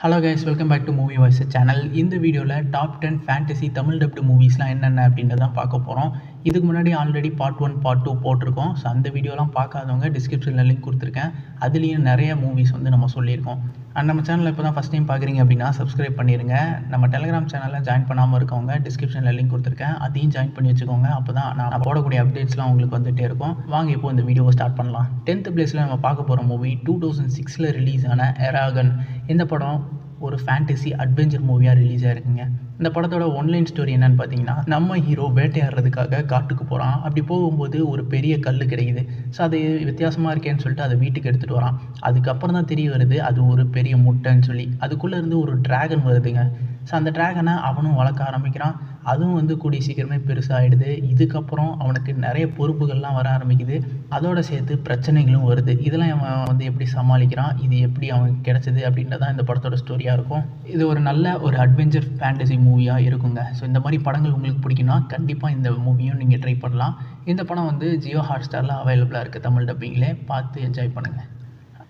Hello guys, welcome back to movie voice channel. இந்த வீடியோவில் top 10 fantasy Tamil dubbed மூவிஸ்லாம் என்னென்ன அப்படின்றத தான் பார்க்க போகிறோம். இதுக்கு முன்னாடி ஆல்ரெடி பார்ட் 1 பார்ட் 2 போட்டிருக்கோம். ஸோ அந்த வீடியோலாம் பார்க்காதவங்க டிஸ்கிரிப்ஷனில் லிங்க் கொடுத்துருக்கேன். அதுலேயும் நிறைய மூவிஸ் வந்து நம்ம சொல்லியிருக்கோம். அண்ட் நம்ம சேனலில் இப்போ தான் ஃபஸ்ட் டைம் பார்க்குறீங்க அப்படின்னா சப்ஸ்கிரைப் பண்ணிடுங்க. நம்ம டெலிகிராம் சேனலில் ஜாயின் பண்ணாமல் இருக்கவங்க டிஸ்கிரிப்ஷனில் லிங்க் கொடுத்துருக்கேன், அதையும் ஜாயின் பண்ணி வச்சுக்கோங்க. அப்போ தான் நான் போடக்கூடிய அப்டேட்ஸ்லாம் உங்களுக்கு வந்துகிட்டே இருக்கும். வாங்க இப்போ இந்த வீடியோவை ஸ்டார்ட் பண்ணலாம். 10th பிளேஸில் நம்ம பார்க்க போகிற மூவி 2006 ரிலீஸ் ஆன எராகன். இந்த படம் ஒரு ஃபேண்டசி அட்வென்ச்சர் மூவியாக ரிலீஸ் ஆகிருக்குங்க. இந்த படத்தோட ஒன்லைன் ஸ்டோரி என்னன்னு பார்த்தீங்கன்னா, நம்ம ஹீரோ வேட்டையாடுறதுக்காக காட்டுக்கு போகிறான். அப்படி போகும்போது ஒரு பெரிய கல் கிடைக்குது. ஸோ அது வித்தியாசமாக இருக்கேன்னு சொல்லிட்டு அதை வீட்டுக்கு எடுத்துகிட்டு வரான். அதுக்கப்புறம் தான் தெரிய வருது அது ஒரு பெரிய முட்டைன்னு சொல்லி. அதுக்குள்ளே இருந்து ஒரு டிராகன் வருதுங்க. ஸோ அந்த டிராகனை அவனும் வளர்க்க ஆரம்பிக்கிறான். அதுவும் வந்து கூடிய சீக்கிரமே பெருசாகிடுது. இதுக்கப்புறம் அவனுக்கு நிறைய பொறுப்புகள்லாம் வர ஆரம்பிக்குது. அதோடு சேர்த்து பிரச்சனைகளும் வருது. இதெல்லாம் அவன் வந்து எப்படி சமாளிக்கிறான், இது எப்படி அவனுக்கு கிடைச்சது அப்படின்றதான் இந்த படத்தோட ஸ்டோரியாக இருக்கும். இது ஒரு நல்ல ஒரு அட்வென்ச்சர் ஃபேண்டசி மூவியாக இருக்குங்க. ஸோ இந்த மாதிரி படங்கள் உங்களுக்கு பிடிக்குன்னா கண்டிப்பாக இந்த மூவியும் நீங்கள் ட்ரை பண்ணலாம். இந்த படம் வந்து ஜியோ ஹாட்ஸ்டாரில் அவைலபிளாக இருக்குது. தமிழ் டப்பிங்கில் பார்த்து என்ஜாய் பண்ணுங்கள்.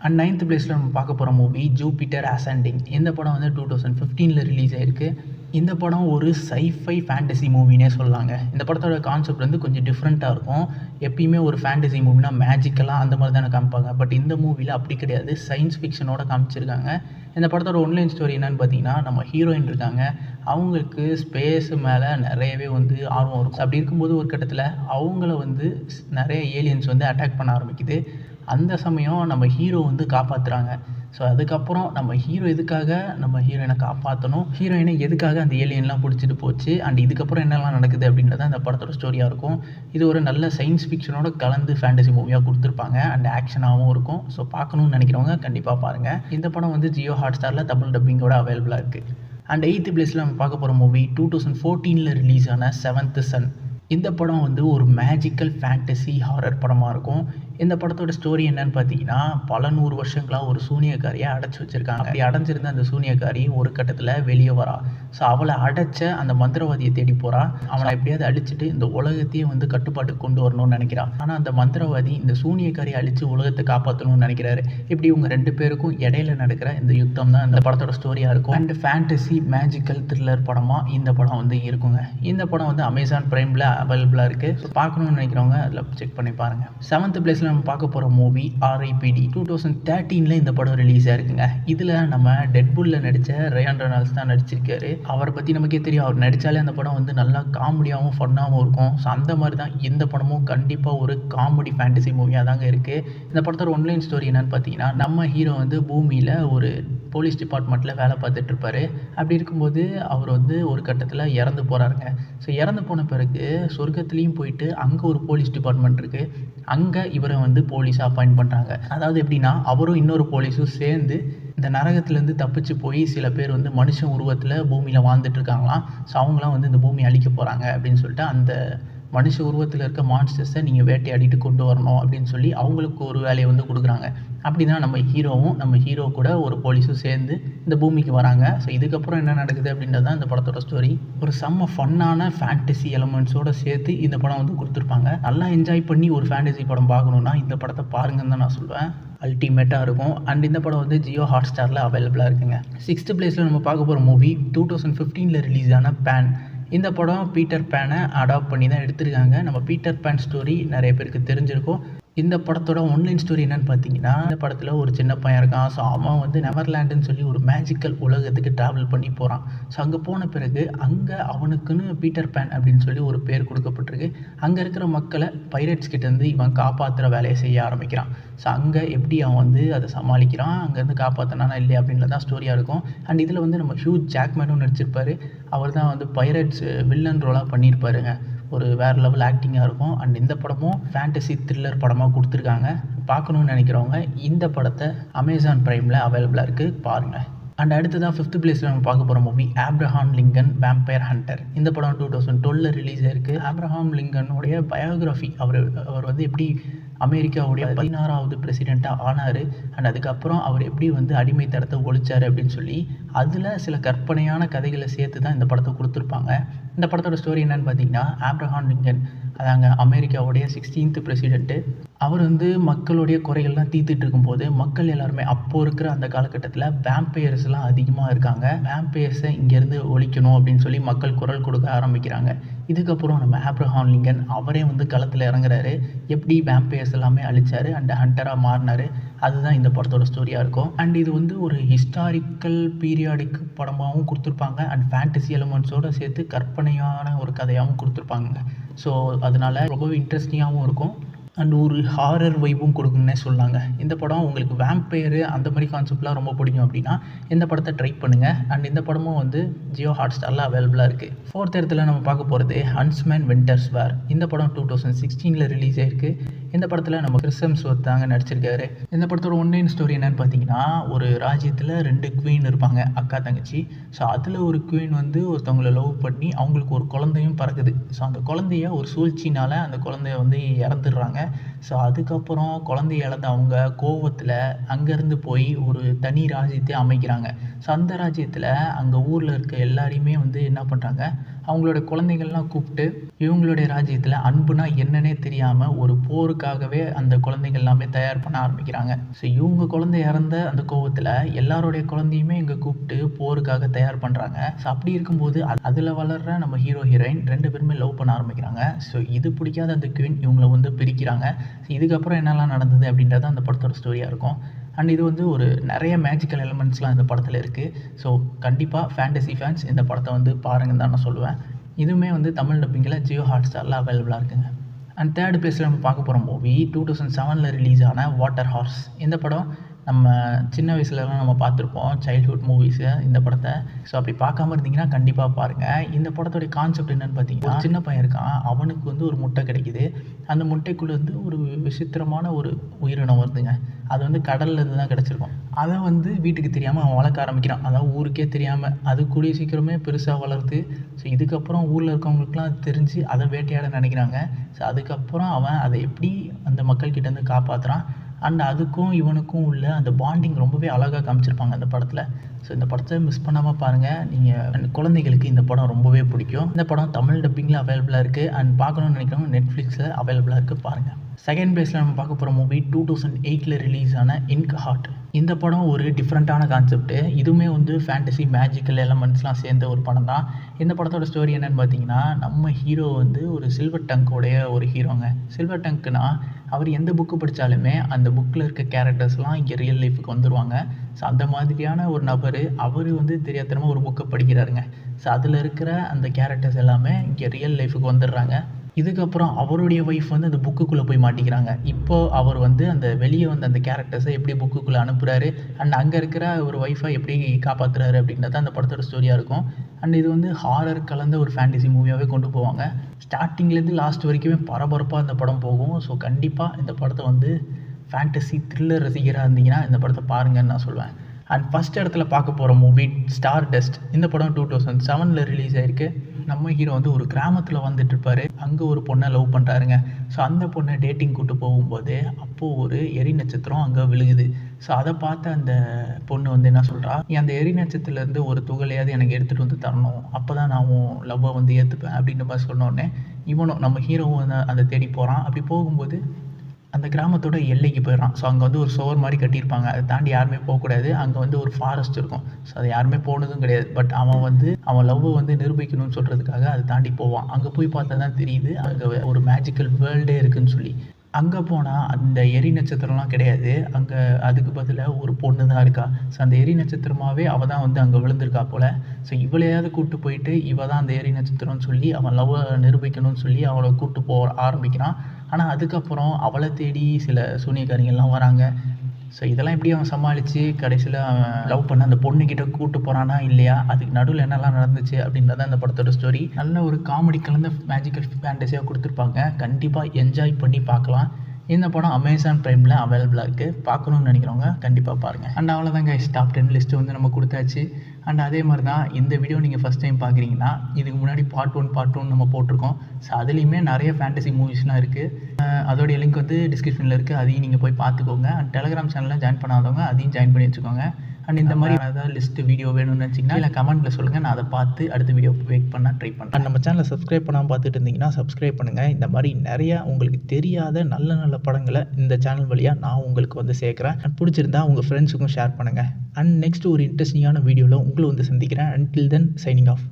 அண்ட் 9th பிளேஸில் நம்ம பார்க்க போகிற மூவி ஜூபிட்டர் அசெண்டிங். இந்த படம் வந்து 2015 ரிலீஸ் ஆகிருக்கு. இந்த படம் ஒரு சைஃபை ஃபேண்டசி மூவினே சொல்லலாங்க. இந்த படத்தோட கான்செப்ட் வந்து கொஞ்சம் டிஃப்ரெண்ட்டாக இருக்கும். எப்பயுமே ஒரு ஃபேண்டசி மூவினா மேஜிக்கலாக அந்த மாதிரி தானே காமிப்பாங்க. பட் இந்த மூவியில் அப்படி கிடையாது, சயின்ஸ் ஃபிக்ஷனோட காமிச்சிருக்காங்க. இந்த படத்தோட ஒன்லைன் ஸ்டோரி என்னன்னு பார்த்தீங்கன்னா, நம்ம ஹீரோயின் இருக்காங்க. அவங்களுக்கு ஸ்பேஸு மேலே நிறையவே வந்து ஆர்வம் இருக்கும். அப்படி இருக்கும்போது ஒரு கட்டத்தில் அவங்கள வந்து நிறைய ஏலியன்ஸ் வந்து அட்டாக் பண்ண ஆரம்பிக்குது. அந்த சமயம் நம்ம ஹீரோ வந்து காப்பாற்றுறாங்க. ஸோ அதுக்கப்புறம் நம்ம ஹீரோ எதுக்காக நம்ம ஹீரோயினை காப்பாற்றணும், ஹீரோயினை எதுக்காக அந்த ஏலியன்லாம் பிடிச்சிட்டு போச்சு, அண்ட் இதுக்கப்புறம் என்னெல்லாம் நடக்குது அப்படின்றது அந்த படத்தோட ஸ்டோரியாக இருக்கும். இது ஒரு நல்ல சயின்ஸ் ஃபிக்ஷனோட கலந்து ஃபேண்டசி மூவியாக கொடுத்துருப்பாங்க. அண்ட் ஆக்ஷனாகவும் இருக்கும். ஸோ பார்க்கணுன்னு நினைக்கிறவங்க கண்டிப்பாக பாருங்கள். இந்த படம் வந்து ஜியோ ஹாட்ஸ்டாரில் தமிழ் டப்பிங்கோட அவைலபிளாக இருக்குது. அண்ட் 8th பிளேஸில் நம்ம பார்க்க போகிற மூவி 2014 ரிலீஸ் ஆன 7th சன். இந்த படம் வந்து ஒரு மேஜிக்கல் ஃபேண்டசி ஹாரர் படமாக இருக்கும். இந்த படத்தோட ஸ்டோரி என்னன்னு பார்த்தீங்கன்னா, பல 100 வருஷங்களாக ஒரு சூனியக்காரியை அடைச்சி வச்சுருக்காங்க. அப்படி அடைஞ்சிருந்த அந்த சூனியக்காரி ஒரு கட்டத்தில் வெளியே வரா. ஸோ அவளை அடைச்ச அந்த மந்திரவாதியை தேடி போகிறா. அவனை எப்படியாவது அழிச்சிட்டு இந்த உலகத்தையே வந்து கட்டுப்பாட்டுக்கு கொண்டு வரணும்னு நினைக்கிறான். ஆனால் அந்த மந்திரவாதி இந்த சூனியக்காரியை அழித்து உலகத்தை காப்பாற்றணும்னு நினைக்கிறாரு. இப்படி இவங்க 2 பேருக்கும் இடையில நடக்கிற இந்த யுத்தம் தான் இந்த படத்தோட ஸ்டோரியாக இருக்கும். அண்ட் ஃபேண்டசி மேஜிக்கல் த்ரில்லர் படமாக இந்த படம் வந்து இருக்குங்க. இந்த படம் வந்து அமேசான் பிரைமில் அவைலபிளாக இருக்குது. ஸோ பார்க்கணுன்னு நினைக்கிறவங்க அதில் செக் பண்ணி பாருங்கள். 7th பிளேஸில் நம்ம பார்க்க போகிற மூவி RIPD. 2013 இந்த படம் ரிலீஸ் ஆகிருக்குங்க. இதில் நம்ம டெட்புல்ல நடித்த ரயான் ரெனால்ட்ஸ் தான் நடிச்சிருக்காரு. அவரை பற்றி நமக்கே தெரியும். அவர் நடித்தாலே அந்த படம் வந்து நல்லா காமெடியாகவும் ஃபன்னாகவும் இருக்கும். ஸோ அந்த மாதிரி தான் இந்த படமும் கண்டிப்பாக ஒரு காமெடி ஃபேண்டசி மூவியாக தாங்க இருக்குது. இந்த படத்தோட ஒன்லைன் ஸ்டோரி என்னன்னு பார்த்தீங்கன்னா, நம்ம ஹீரோ வந்து பூமியில் ஒரு போலீஸ் டிபார்ட்மெண்ட்டில் வேலை பார்த்துட்ருப்பாரு. அப்படி இருக்கும்போது அவர் வந்து ஒரு கட்டத்தில் இறந்து போகிறாருங்க. ஸோ இறந்து போன பிறகு சொர்க்கத்துலேயும் போயிட்டு அங்கே ஒரு போலீஸ் டிபார்ட்மெண்ட் இருக்குது. அங்கே இவரை வந்து போலீஸாக அப்பாயிண்ட் பண்ணுறாங்க. அதாவது எப்படின்னா, அவரும் இன்னொரு போலீஸும் சேர்ந்து இந்த நரகத்துலேருந்து தப்பிச்சு போய் சில பேர் வந்து மனுஷன் உருவத்தில் பூமியில் வாழ்ந்துட்டு இருக்காங்களாம். ஸோ அவங்களாம் வந்து இந்த பூமியை அழிக்க போகிறாங்க அப்படின்னு சொல்லிட்டு அந்த மனுஷ உருவத்தில் இருக்க மான்ஸ்டர்ஸை நீங்கள் வேட்டையாடிட்டு கொண்டு வரணும் அப்படின்னு சொல்லி அவங்களுக்கு ஒரு வேலையை வந்து கொடுக்குறாங்க. அப்படி தான் நம்ம ஹீரோ கூட ஒரு போலீஸும் சேர்ந்து இந்த பூமிக்கு வராங்க. ஸோ இதுக்கப்புறம் என்ன நடக்குது அப்படின்றது தான் இந்த படத்தோட ஸ்டோரி. ஒரு செம்ம ஃபன்னான ஃபேண்டசி எலமெண்ட்ஸோடு சேர்த்து இந்த படம் வந்து கொடுத்துருப்பாங்க. நல்லா என்ஜாய் பண்ணி ஒரு ஃபேண்டசி படம் பார்க்கணுன்னா இந்த படத்தை பாருங்கன்னு தான் நான் சொல்லுவேன். அல்டிமேட்டாக இருக்கும். அண்ட் இந்த படம் வந்து ஜியோ ஹாட்ஸ்டாரில் அவைலபிளாக இருக்குங்க. 6th பிளேஸில் நம்ம பார்க்க போகிற மூவி 2015 ரிலீஸ் ஆன பேன். இந்த படம் பீட்டர் பேனை அடாப்ட் பண்ணி தான் எடுத்திருக்காங்க. நம்ம பீட்டர் பேன் ஸ்டோரி நிறைய பேருக்கு தெரிஞ்சிருக்கும். இந்த படத்தோட ஒன்லைன் ஸ்டோரி என்னன்னு பார்த்தீங்கன்னா, இந்த படத்தில் ஒரு சின்ன பையன் இருக்கான். ஸோ அவன் வந்து நெவர்லேண்டுன்னு சொல்லி ஒரு மேஜிக்கல் உலகத்துக்கு ட்ராவல் பண்ணி போகிறான். ஸோ அங்கே போன பிறகு அங்கே அவனுக்குன்னு பீட்டர் பேன் அப்படின்னு சொல்லி ஒரு பேர் கொடுக்கப்பட்டிருக்கு. அங்கே இருக்கிற மக்களை பைரட்ஸ் கிட்டேருந்து இவன் காப்பாற்றுற வேலையை செய்ய ஆரம்பிக்கிறான். ஸோ அங்கே எப்படி அவன் வந்து அதை சமாளிக்கிறான், அங்கேருந்து காப்பாற்றினானா இல்லையா அப்படின்றது தான் ஸ்டோரியாக இருக்கும். அண்ட் இதில் வந்து நம்ம ஹியூ ஜாக்மேனும் நடிச்சிருப்பார். அவர் தான் வந்து பைரட்ஸ் வில்லன் ரோலாக பண்ணியிருப்பாருங்க. ஒரு வேறு லெவல் ஆக்டிங்காக இருக்கும். அண்ட் இந்த படமும் ஃபேண்டசி த்ரில்லர் படமாக கொடுத்துருக்காங்க. பார்க்கணுன்னு நினைக்கிறவங்க இந்த படத்தை அமேசான் பிரைமில் அவைலபிளாக இருக்குது, பாருங்கள். அண்ட் அடுத்ததாக 5th பிளேஸில் நம்ம பார்க்க போகிற movie Abraham Lincoln vampire hunter. இந்த படம் 2012 ரிலீஸ் ஆயிருக்கு. Abraham லிங்கனுடைய biography. அவர் வந்து எப்படி அமெரிக்காவுடைய 16வது பிரசிடெண்ட்டாக ஆனார், அண்ட் அதுக்கப்புறம் அவர் எப்படி வந்து அடிமைத்தனத்தை ஒழிச்சார் அப்படின்னு சொல்லி அதில் சில கற்பனையான கதைகளை சேர்த்து தான் இந்த படத்தை கொடுத்துருப்பாங்க. இந்த படத்தோட ஸ்டோரி என்னன்னு பார்த்தீங்கன்னா, ஆப்ரஹாம் லிங்கன் அதாங்க அமெரிக்காவுடைய 16th பிரசிடெண்ட்டு. அவர் வந்து மக்களுடைய குறைகள்லாம் தீர்த்துட்டு இருக்கும்போது, மக்கள் எல்லாருமே அப்போ இருக்கிற அந்த காலகட்டத்தில வேம்பயர்ஸ்லாம் அதிகமா இருக்காங்க. வேம்பயர்ஸ இங்கேருந்து ஒழிக்கணும் அப்படின்னு சொல்லி மக்கள் குரல் கொடுக்க ஆரம்பிக்கிறாங்க. இதுக்கப்புறம் நம்ம ஆப்ரஹாம் லிங்கன் அவரே வந்து களத்தில இறங்குறாரு. எப்படி வேம்பயர்ஸ் எல்லாமே அழிச்சாரு அண்ட் ஹண்டரா மாறுனாரு. அதுதான் இந்த படத்தோட ஸ்டோரியா இருக்கும். அண்ட் இது வந்து ஒரு ஹிஸ்டாரிக்கல் பீரியாடிக் படமாவும் குடுத்துருப்பாங்க. அண்ட் ஃபேண்டசி எலிமெண்ட்ஸோட சேர்த்து கற்பனையான ஒரு கதையாவும் குடுத்துருப்பாங்க. ஸோ அதனால ரொம்பவே இன்ட்ரெஸ்டிங்காவும் இருக்கும். அண்ட் ஒரு ஹாரர் வைப்பும் கொடுக்கும்னே சொல்லாங்க. இந்த படம் உங்களுக்கு வேம்பயரு அந்த மாதிரி கான்செப்ட்லாம் ரொம்ப பிடிக்கும் அப்படின்னா இந்த படத்தை ட்ரை பண்ணுங்கள். அண்ட் இந்த படமும் வந்து ஜியோ ஹாட்ஸ்டாரில் அவைலபிளாக இருக்குது. ஃபோர்த் இடத்துல நம்ம பார்க்க போகிறது ஹன்ட்ஸ்மேன் வின்டர்ஸ் வார். இந்த படம் 2016 ரிலீஸ் ஆயிருக்கு. இந்த படத்தில் நம்ம கிறிஸ் ஹெம்ஸ்வொர்த் தாங்க நடிச்சிருக்காரு. இந்த படத்தோட ஒன்லைன் ஸ்டோரி என்னன்னு பார்த்தீங்கன்னா, ஒரு ராஜ்யத்தில் 2 குவீன் இருப்பாங்க, அக்கா தங்கச்சி. ஸோ அதில் ஒரு குவீன் வந்து ஒருத்தவங்களை லவ் பண்ணி அவங்களுக்கு ஒரு குழந்தையும் பிறக்குது. ஸோ அந்த குழந்தைய ஒரு சூழ்ச்சினால் அந்த குழந்தைய வந்து இறந்துடுறாங்க. ஸோ அதுக்கப்புறம் குழந்தைய இழந்த அவங்க கோவத்தில் அங்கேருந்து போய் ஒரு தனி ராஜ்யத்தை அமைக்கிறாங்க. ஸோ அந்த ராஜ்யத்தில் அங்கே ஊரில் இருக்க எல்லாரையுமே வந்து என்ன பண்ணுறாங்க, அவங்களோட குழந்தைகள்லாம் கூப்பிட்டு இவங்களுடைய ராஜ்யத்தில் அன்புனா என்னன்னே தெரியாமல் ஒரு போருக்காகவே அந்த குழந்தைகள் எல்லாமே தயார் பண்ண ஆரம்பிக்கிறாங்க. ஸோ இவங்க குழந்தை இறந்த அந்த கோவத்தில் எல்லாருடைய குழந்தையுமே இங்கே கூப்பிட்டு போருக்காக தயார் பண்ணுறாங்க. ஸோ அப்படி இருக்கும்போது அதில் வளர்கிற நம்ம ஹீரோ ஹீரோயின் 2 பேருமே லவ் பண்ண ஆரம்பிக்கிறாங்க. ஸோ இது பிடிக்காத அந்த குவீன் இவங்களை வந்து பிரிக்கிறாங்க. ஸோ இதுக்கப்புறம் என்னெல்லாம் நடந்தது அப்படின்றது அந்த படத்தோட ஸ்டோரியாக இருக்கும். அண்ட் இது வந்து ஒரு நிறைய மேஜிக்கல் எலிமெண்ட்ஸ்லாம் இந்த படத்தில் இருக்குது. ஸோ கண்டிப்பாக ஃபேண்டசி ஃபேன்ஸ் இந்த படத்தை வந்து பாருங்கன்னு தான் நான் சொல்லுவேன். இதுவுமே வந்து தமிழ் டப்பிங்கில் ஜியோ ஹாட்ஸ்டாரில் அவைலபிளாக இருக்குங்க. அண்ட் தேர்ட் பிளேஸில் நம்ம பார்க்க போகிற மூவி 2007 ரிலீஸ் ஆன வாட்டர் ஹார்ஸ். இந்த படம் நம்ம சின்ன வயசுலலாம் நம்ம பார்த்துருப்போம், சைல்ட்ஹுட் மூவிஸு இந்த படத்தை. ஸோ அப்படி பார்க்காம இருந்தீங்கன்னா கண்டிப்பாக பாருங்கள். இந்த படத்தோடைய கான்செப்ட் என்னென்னு பார்த்தீங்கன்னா, சின்ன பையன் இருக்கான், அவனுக்கு வந்து ஒரு முட்டை கிடைக்குது. அந்த முட்டைக்குள்ளே வந்து ஒரு விசித்திரமான ஒரு உயிரினம் வருதுங்க. அது வந்து கடல்ல இருந்து தான் கிடச்சிருக்கும். அதை வந்து வீட்டுக்கு தெரியாமல் அவன் வளர்க்க ஆரம்பிக்கிறான். அதாவது ஊருக்கே தெரியாமல். அது கூடிய சீக்கிரமே பெருசாக வளருது. ஸோ இதுக்கப்புறம் ஊரில் இருக்கவங்களுக்குலாம் அது தெரிஞ்சு அதை வேட்டையாட நினைக்கிறாங்க. ஸோ அதுக்கப்புறம் அவன் அதை எப்படி அந்த மக்கள்கிட்டேருந்து காப்பாற்றுறான். அண்ட் அதுக்கும் இவனுக்கும் உள்ள அந்த பாண்டிங் ரொம்பவே அழகாக காமிச்சிருப்பாங்க அந்த படத்தில். ஸோ இந்த படத்தை மிஸ் பண்ணாமல் பாருங்கள். நீங்கள் குழந்தைகளுக்கு இந்த படம் ரொம்பவே பிடிக்கும். இந்த படம் தமிழ் டப்பிங்கில் அவைலபிளாக இருக்குது. அண்ட் பார்க்கணுன்னு நினைக்கிறவங்க நெட்ஃப்ளிக்ஸில் அவைலபிளாக இருக்குது, பாருங்கள். செகண்ட் பிளேஸில் நம்ம பார்க்க போகிற மூவி 2008 ரிலீஸ் ஆன இன்க் ஹார்ட். இந்த படம் ஒரு டிஃப்ரெண்ட்டான கான்செப்ட்டு. இதுவுமே வந்து ஃபேண்டசி மேஜிக்கல் எலமெண்ட்ஸ்லாம் சேர்ந்த ஒரு படம் தான். இந்த படத்தோட ஸ்டோரி என்னென்னு பார்த்தீங்கன்னா, நம்ம ஹீரோ வந்து ஒரு சில்வர் டங்க்கோடைய ஒரு ஹீரோங்க. சில்வர் டங்க்னா அவர் எந்த புக்கு படித்தாலுமே அந்த புக்கில் இருக்க கேரக்டர்ஸ்லாம் இங்கே ரியல் லைஃபுக்கு வந்துடுவாங்க. ஸோ அந்த மாதிரியான ஒரு நபர் அவர் வந்து தெரியாதனமாக ஒரு புக்கை படிக்கிறாருங்க. ஸோ அதில் இருக்கிற அந்த கேரக்டர்ஸ் எல்லாமே இங்கே ரியல் லைஃபுக்கு வந்துடுறாங்க. இதுக்கப்புறம் அவருடைய ஒய்ஃப் வந்து அந்த புக்குக்குள்ளே போய் மாட்டிக்கிறாங்க. இப்போது அவர் வந்து அந்த வெளியே வந்த அந்த கேரக்டர்ஸை எப்படி புக்குக்குள்ளே அனுப்புகிறாரு அண்ட் அங்கே இருக்கிற ஒரு ஒய்ஃபை எப்படி காப்பாற்றுறாரு அப்படின்றது அந்த படத்தோட ஸ்டோரியாக இருக்கும். அண்ட் இது வந்து ஹாரர் கலந்த ஒரு ஃபேண்டசி மூவியாகவே கொண்டு போவாங்க. ஸ்டார்டிங்லேருந்து லாஸ்ட் வரைக்குமே பரபரப்பாக இந்த படம் போகும். ஸோ கண்டிப்பாக இந்த படத்தை வந்து ஃபேண்டசி த்ரில்லர் ரசிகராக இருந்தீங்கன்னா இந்த படத்தை பாருங்கன்னு நான் சொல்லுவேன். அண்ட் ஃபஸ்ட் இடத்துல பார்க்க போகிற மூவி ஸ்டார் டஸ்ட். இந்த படம் 2007 ரிலீஸ் ஆகிருக்கு. நம்ம ஹீரோ வந்து ஒரு கிராமத்தில் வந்துட்டுருப்பார். அங்கே ஒரு பொண்ணை லவ் பண்ணுறாருங்க. ஸோ அந்த பொண்ணை டேட்டிங் கூட்டு போகும்போது அப்போது ஒரு எரி நட்சத்திரம் அங்கே விழுகுது. ஸோ அதை பார்த்து அந்த பொண்ணு வந்து என்ன சொல்கிறா, நீ அந்த எரி நட்சத்திரத்துலேருந்து ஒரு துகளையாவது எனக்கு எடுத்துகிட்டு வந்து தரணும், அப்போ தான் நான் உன் லவ்வை வந்து ஏற்றுப்பேன் அப்படின்ற மாதிரி சொன்னோடனே இவனும் நம்ம ஹீரோவும் அதை தேடி போகிறான். அப்படி போகும்போது அந்த கிராமத்தோட எல்லைக்கு போயிடுறான். ஸோ அங்கே வந்து ஒரு சுவர் மாதிரி கட்டியிருப்பாங்க. அதை தாண்டி யாருமே போகக்கூடாது. அங்கே வந்து ஒரு ஃபாரஸ்ட் இருக்கும். ஸோ அதை யாருமே போனதும் கிடையாது. பட் அவன் வந்து அவன் லவ்வை வந்து நிரூபிக்கணும்னு சொல்கிறதுக்காக அதை தாண்டி போவான். அங்கே போய் பார்த்தா தான் தெரியுது அங்கே ஒரு மேஜிக்கல் வேர்ல்டே இருக்குதுன்னு சொல்லி. அங்கே போனால் அந்த எரி நட்சத்திரம்லாம் கிடையாது. அங்கே அதுக்கு பதிலாக ஒரு பொண்ணு தான் இருக்கா. ஸோ அந்த எரி நட்சத்திரமாகவே அவள் தான் வந்து அங்கே விழுந்திருக்கா போல். ஸோ இவளையாவது கூப்பிட்டு போயிட்டு இவள் தான் அந்த எரி நட்சத்திரம்னு சொல்லி அவன் லவ்வை நிரூபிக்கணும்னு சொல்லி அவளை கூப்பிட்டு போக ஆரம்பிக்கிறான். ஆனால் அதுக்கப்புறம் அவளை தேடி சில சூனியக்காரிங்கள்லாம் வராங்க. ஸோ இதெல்லாம் எப்படி அவன் சமாளித்து கடைசியில் அவன் லவ் பண்ண அந்த பொண்ணுக்கிட்ட கூப்பிட்டு போகிறானா இல்லையா, அதுக்கு நடுவில் என்னெல்லாம் நடந்துச்சு அப்படின்றத அந்த படத்தோட ஸ்டோரி. நல்ல ஒரு காமெடி கலந்த மேஜிக்கல் ஃபேண்டஸியாக கொடுத்துருப்பாங்க. கண்டிப்பாக என்ஜாய் பண்ணி பார்க்கலாம். இந்த படம் அமேசான் ப்ரைமில் அவைலபிளாக இருக்குது. பார்க்கணுன்னு நினைக்கிறவங்க கண்டிப்பாக பாருங்கள். அண்ட் அவ்வளோதாங்க, டாப் 10 லிஸ்ட்டு வந்து நம்ம கொடுத்தாச்சு. அண்ட் அதே மாதிரி தான் இந்த வீடியோ நீங்கள் ஃபஸ்ட் டைம் பார்க்குறீங்கன்னா இதுக்கு முன்னாடி பார்ட் 1 நம்ம போட்டிருக்கோம். ஸோ அதுலேயுமே நிறைய ஃபேண்டசி மூவிஸ்லாம் இருக்குது. அதோடைய லிங்க் வந்து டிஸ்கிரிப்ஷனில் இருக்குது. அதையும் நீங்கள் போய் பார்த்துக்கோங்க. அண்ட் டெலிகிராம் சேனலில் ஜாயின் பண்ணாதவங்க அதையும் ஜாயின் பண்ணி வச்சுக்கோங்க. அண்ட் இந்த மாதிரி ஏதாவது லிஸ்ட்டு வீடியோ வேணும்னு நினச்சிங்கன்னா இல்லை கமெண்ட்டில் சொல்லுங்கள், நான் அதை பார்த்து அடுத்த வீடியோ வெயிட் பண்ண ட்ரை பண்ணுறேன். நம்ம சேனலை சப்ஸ்கிரைப் பண்ணாமல் பார்த்துட்டு இருந்தீங்கன்னா சப்ஸ்கிரைப் பண்ணுங்கள். இந்த மாதிரி நிறையா உங்களுக்கு தெரியாத நல்ல நல்ல படங்களை இந்த சேனல் வழியாக நான் உங்களுக்கு வந்து சேர்க்குறேன். பிடிச்சிருந்தா உங்கள் ஃப்ரெண்ட்ஸுக்கும் ஷேர் பண்ணுங்கள். அண்ட் நெக்ஸ்ட் ஒரு இன்ட்ரெஸ்டிங்கான வீடியோவில் உங்களை வந்து சந்திக்கிறேன். Until then signing off.